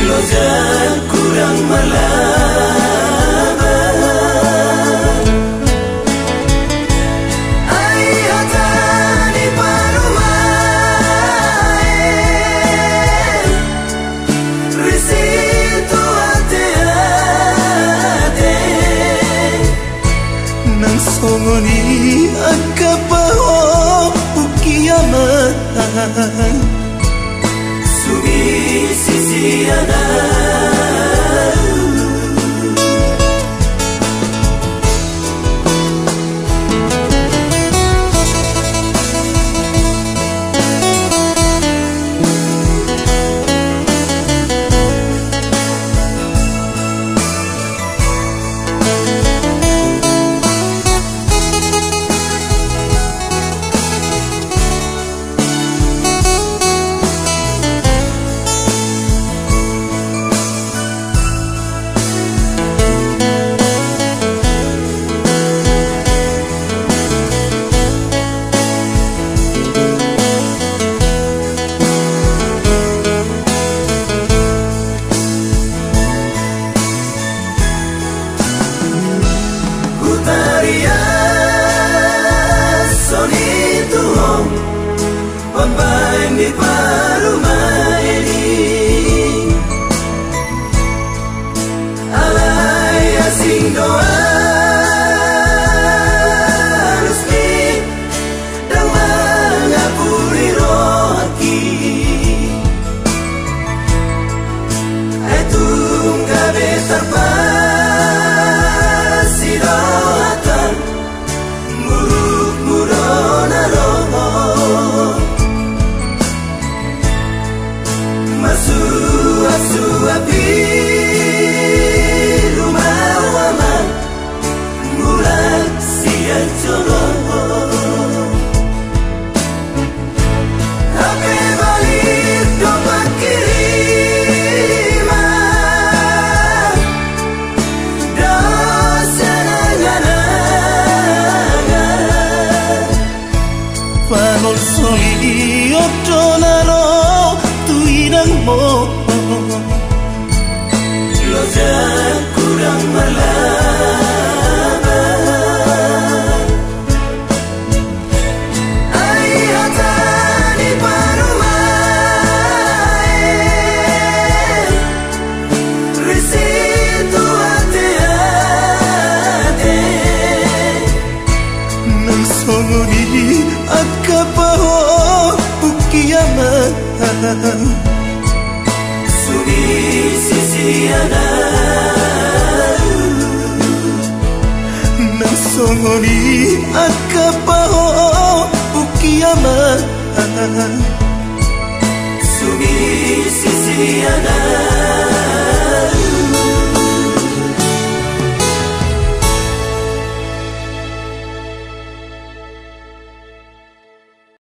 Lojan kurang malaba Ayatani parumae Risito ate-ate Nang songoni agkapaho ukiyaman Sumisi-sisiana Di parumae alay asing doa resmi dan mengapuri rohaki etung gabe terpasi doatan muruk murona roh Asu-api rumah waman Mulan siya jono Hape balik dopat kiriman Dosa nangan-nangan Panol soli otonaro tuinang mo Lojan kurang malaba Ayatani parumae Risito ate-ate Nang songoni at kapaho ukiyaman Sumisi-sisiana Nang songoni at kapaho ukiyaman Sumisi-sisiana